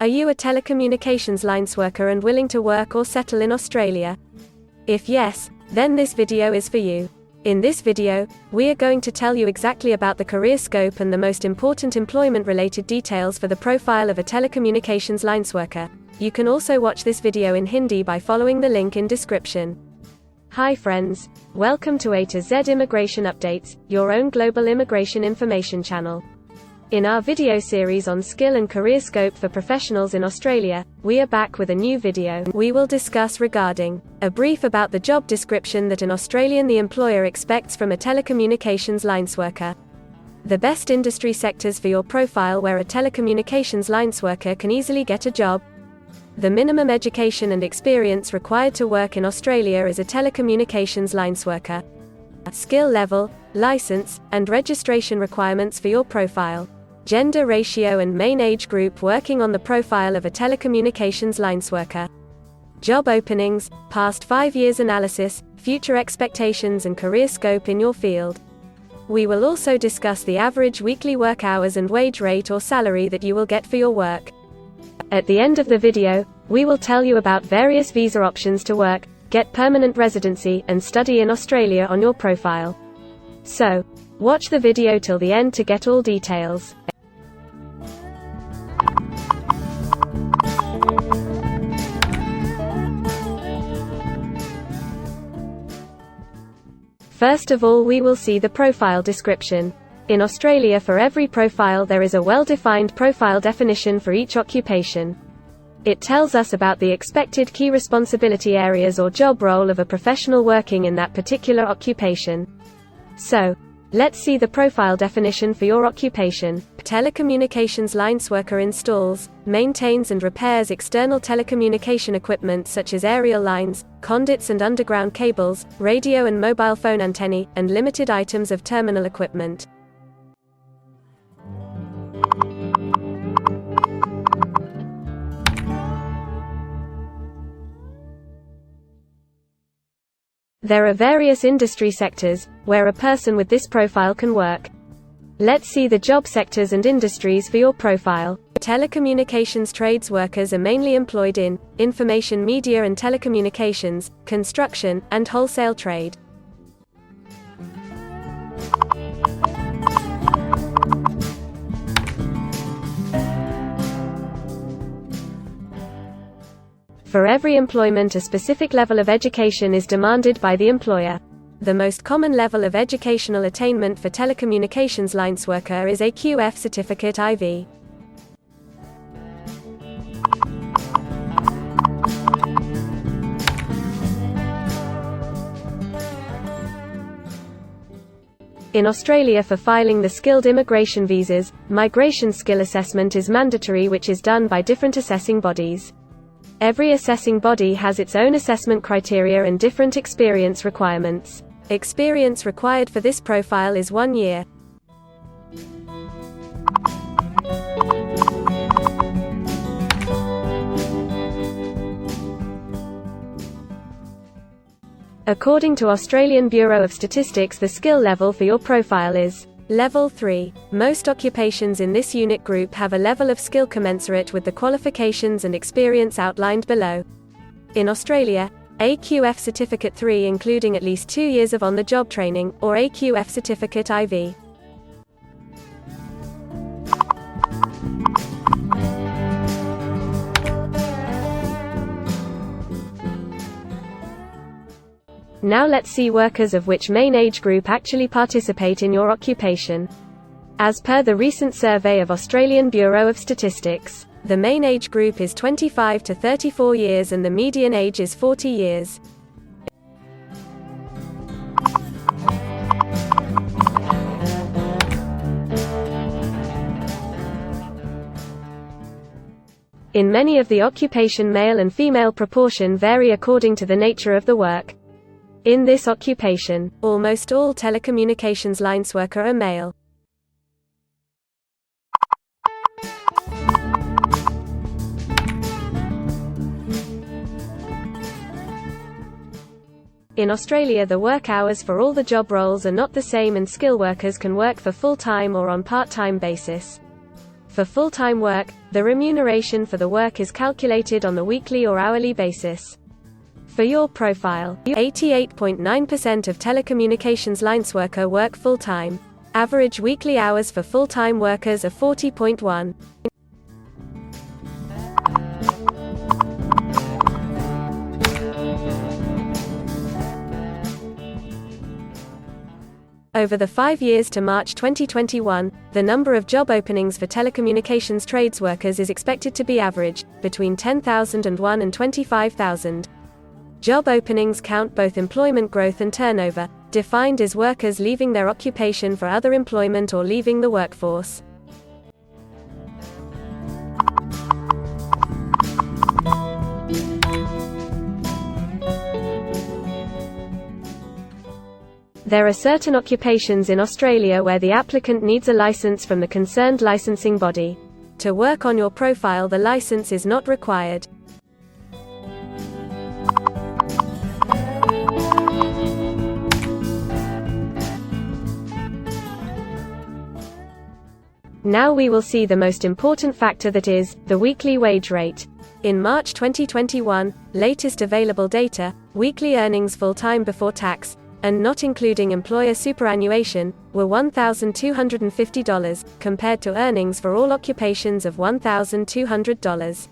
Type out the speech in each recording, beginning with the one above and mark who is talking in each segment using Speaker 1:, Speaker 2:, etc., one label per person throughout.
Speaker 1: Are you a telecommunications lines worker and willing to work or settle in Australia? If yes, then this video is for you. In this video, we are going to tell you exactly about the career scope and the most important employment-related details for the profile of a telecommunications lines worker. You can also watch this video in Hindi by following the link in description. Hi friends, welcome to A to Z Immigration Updates, your own global immigration information channel. In our video series on skill and career scope for professionals in Australia, we are back with a new video. We will discuss regarding a brief about the job description that an Australian the employer expects from a telecommunications lines worker. The best industry sectors for your profile where a telecommunications lines worker can easily get a job. The minimum education and experience required to work in Australia as a telecommunications lines worker. Skill level, license, and registration requirements for your profile. Gender ratio and main age group working on the profile of a telecommunications lines worker. Job openings, past 5 years analysis, future expectations and career scope in your field. We will also discuss the average weekly work hours and wage rate or salary that you will get for your work. At the end of the video, we will tell you about various visa options to work, get permanent residency, and study in Australia on your profile. So, watch the video till the end to get all details. First of all, we will see the profile description. In Australia, for every profile there is a well-defined profile definition for each occupation. It tells us about the expected key responsibility areas or job role of a professional working in that particular occupation. So, let's see the profile definition for your occupation. Telecommunications lines worker installs, maintains and repairs external telecommunication equipment such as aerial lines, conduits and underground cables, radio and mobile phone antennae, and limited items of terminal equipment. There are various industry sectors where a person with this profile can work. Let's see the job sectors and industries for your profile. Telecommunications trades workers are mainly employed in information media and telecommunications, construction, and wholesale trade. For every employment, a specific level of education is demanded by the employer. The most common level of educational attainment for telecommunications lines worker is a QF certificate IV. In Australia, for filing the skilled immigration visas, migration skill assessment is mandatory, which is done by different assessing bodies. Every assessing body has its own assessment criteria and different experience requirements. Experience required for this profile is 1 year. According to Australian Bureau of Statistics, the skill level for your profile is Level 3. Most occupations in this unit group have a level of skill commensurate with the qualifications and experience outlined below. In Australia, AQF Certificate 3 including at least 2 years of on-the-job training, or AQF Certificate IV. Now let's see workers of which main age group actually participate in your occupation. As per the recent survey of Australian Bureau of Statistics, the main age group is 25 to 34 years and the median age is 40 years. In many of the occupation, male and female proportion vary according to the nature of the work. In this occupation, almost all telecommunications lines worker are male. In Australia, the work hours for all the job roles are not the same and skill workers can work for full-time or on part-time basis. For full-time work, the remuneration for the work is calculated on the weekly or hourly basis. For your profile, 88.9% of telecommunications lines worker work full-time. Average weekly hours for full-time workers are 40.1. Over the 5 years to March 2021, the number of job openings for telecommunications trades workers is expected to be average, between 10,001 and 25,000. Job openings count both employment growth and turnover, defined as workers leaving their occupation for other employment or leaving the workforce. There are certain occupations in Australia where the applicant needs a license from the concerned licensing body. To work on your profile, the license is not required. Now we will see the most important factor, that is, the weekly wage rate. In March 2021, latest available data, weekly earnings full-time before tax, and not including employer superannuation, were $1,250, compared to earnings for all occupations of $1,200.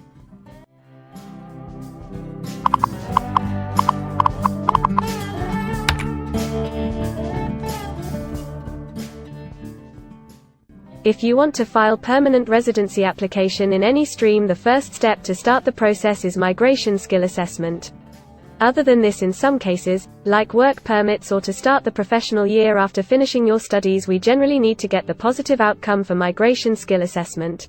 Speaker 1: If you want to file permanent residency application in any stream, the first step to start the process is migration skill assessment. Other than this, in some cases, like work permits or to start the professional year after finishing your studies, we generally need to get the positive outcome for migration skill assessment.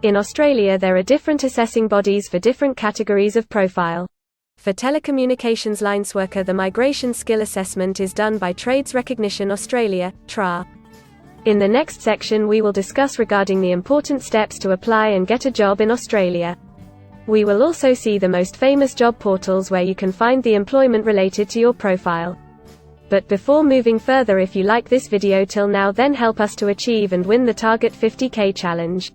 Speaker 1: In Australia, there are different assessing bodies for different categories of profile. For telecommunications lines worker, the migration skill assessment is done by Trades Recognition Australia, TRA. In the next section we will discuss regarding the important steps to apply and get a job in Australia. We will also see the most famous job portals where you can find the employment related to your profile. But before moving further, if you like this video till now, then help us to achieve and win the Target 50K challenge.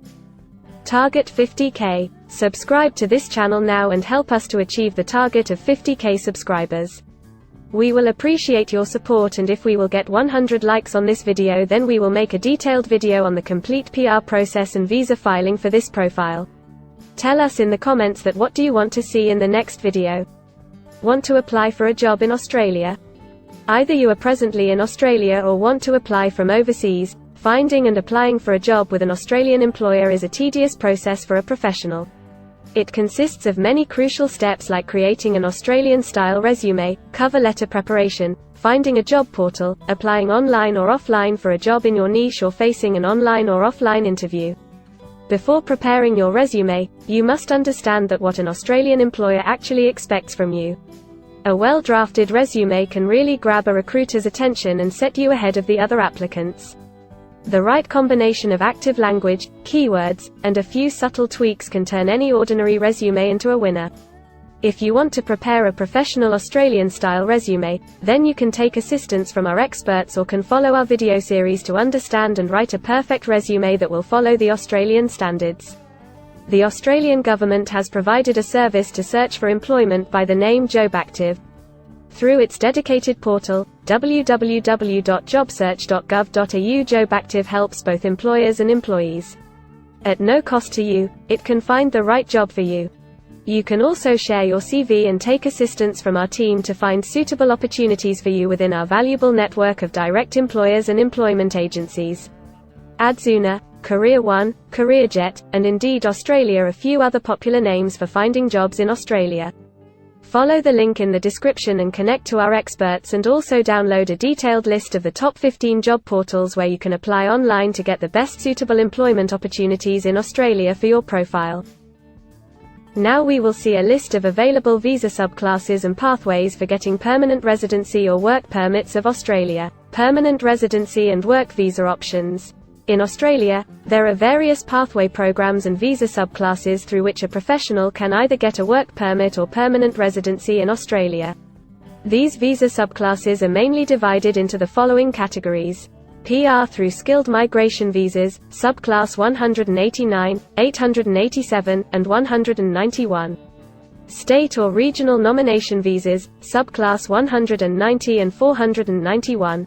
Speaker 1: Target 50K. Subscribe to this channel now and help us to achieve the target of 50K subscribers. We will appreciate your support, and if we will get 100 likes on this video, then we will make a detailed video on the complete PR process and visa filing for this profile. Tell us in the comments that what do you want to see in the next video. Want to apply for a job in Australia? Either you are presently in Australia or want to apply from overseas. Finding and applying for a job with an Australian employer is a tedious process for a professional. It consists of many crucial steps like creating an Australian-style resume, cover letter preparation, finding a job portal, applying online or offline for a job in your niche, or facing an online or offline interview. Before preparing your resume, you must understand that what an Australian employer actually expects from you. A well-drafted resume can really grab a recruiter's attention and set you ahead of the other applicants. The right combination of active language, keywords, and a few subtle tweaks can turn any ordinary resume into a winner. If you want to prepare a professional Australian-style resume, then you can take assistance from our experts or can follow our video series to understand and write a perfect resume that will follow the Australian standards. The Australian government has provided a service to search for employment by the name JobActive. Through its dedicated portal, www.jobsearch.gov.au, JobActive helps both employers and employees. At no cost to you, it can find the right job for you. You can also share your CV and take assistance from our team to find suitable opportunities for you within our valuable network of direct employers and employment agencies. Adzuna, Career One, CareerJet, and Indeed Australia are a few other popular names for finding jobs in Australia. Follow the link in the description and connect to our experts, and also download a detailed list of the top 15 job portals where you can apply online to get the best suitable employment opportunities in Australia for your profile. Now we will see a list of available visa subclasses and pathways for getting permanent residency or work permits of Australia. Permanent residency and work visa options. In Australia, there are various pathway programs and visa subclasses through which a professional can either get a work permit or permanent residency in Australia. These visa subclasses are mainly divided into the following categories: PR through skilled migration visas, subclass 189, 887, and 191. State or regional nomination visas, subclass 190 and 491.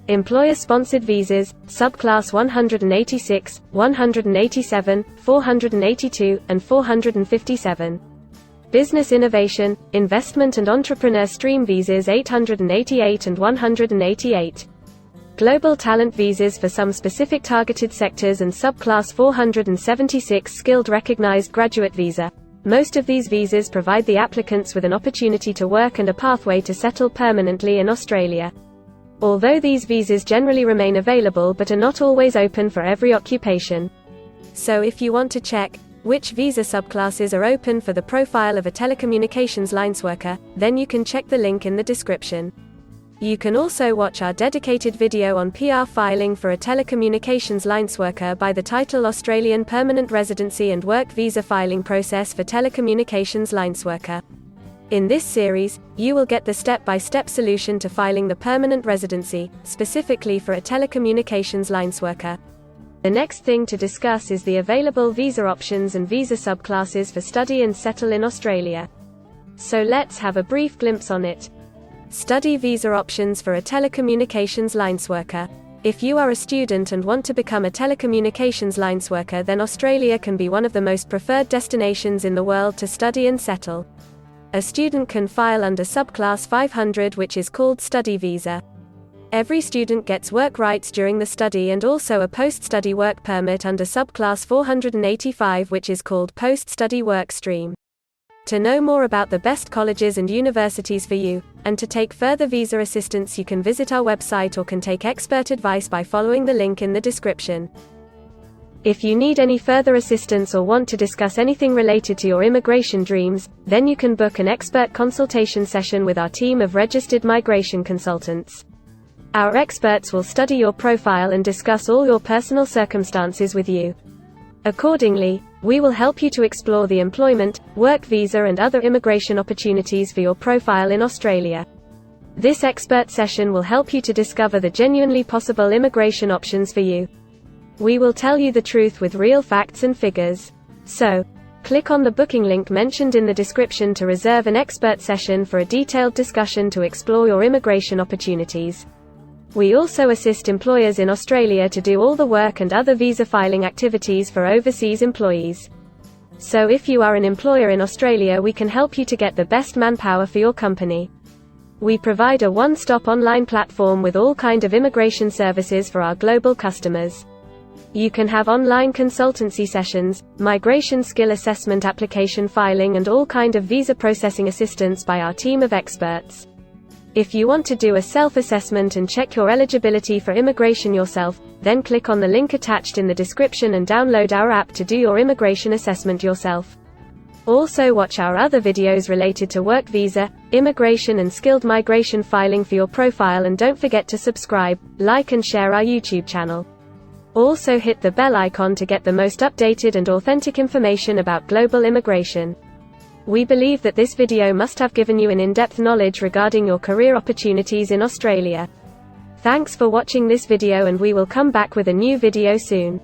Speaker 1: Employer-sponsored visas, subclass 186, 187, 482, and 457. Business innovation, investment and entrepreneur stream visas 888 and 188. Global talent visas for some specific targeted sectors and subclass 476 skilled recognized graduate visa. Most of these visas provide the applicants with an opportunity to work and a pathway to settle permanently in Australia. Although these visas generally remain available but are not always open for every occupation. So if you want to check which visa subclasses are open for the profile of a telecommunications lines worker, then you can check the link in the description. You can also watch our dedicated video on PR filing for a telecommunications lines worker by the title Australian Permanent Residency and Work Visa Filing Process for Telecommunications Lines Worker. In this series, you will get the step-by-step solution to filing the permanent residency, specifically for a telecommunications lines worker. The next thing to discuss is the available visa options and visa subclasses for study and settle in Australia. So let's have a brief glimpse on it. Study visa options for a telecommunications lines worker. If you are a student and want to become a telecommunications lines worker, then Australia can be one of the most preferred destinations in the world to study and settle. A student can file under subclass 500, which is called study visa. Every student gets work rights during the study and also a post-study work permit under subclass 485, which is called post-study work stream. To know more about the best colleges and universities for you, and to take further visa assistance, you can visit our website or can take expert advice by following the link in the description. If you need any further assistance or want to discuss anything related to your immigration dreams, then you can book an expert consultation session with our team of registered migration consultants. Our experts will study your profile and discuss all your personal circumstances with you. Accordingly, we will help you to explore the employment, work visa and other immigration opportunities for your profile in Australia. This expert session will help you to discover the genuinely possible immigration options for you. We will tell you the truth with real facts and figures. So, click on the booking link mentioned in the description to reserve an expert session for a detailed discussion to explore your immigration opportunities. We also assist employers in Australia to do all the work and other visa filing activities for overseas employees. So if you are an employer in Australia, we can help you to get the best manpower for your company. We provide a one-stop online platform with all kinds of immigration services for our global customers. You can have online consultancy sessions, migration skill assessment, application filing and all kind of visa processing assistance by our team of experts. If you want to do a self-assessment and check your eligibility for immigration yourself, then click on the link attached in the description and download our app to do your immigration assessment yourself. Also watch our other videos related to work visa, immigration and skilled migration filing for your profile, and don't forget to subscribe, like and share our YouTube channel. Also hit the bell icon to get the most updated and authentic information about global immigration. We believe that this video must have given you an in-depth knowledge regarding your career opportunities in Australia. Thanks for watching this video, and we will come back with a new video soon.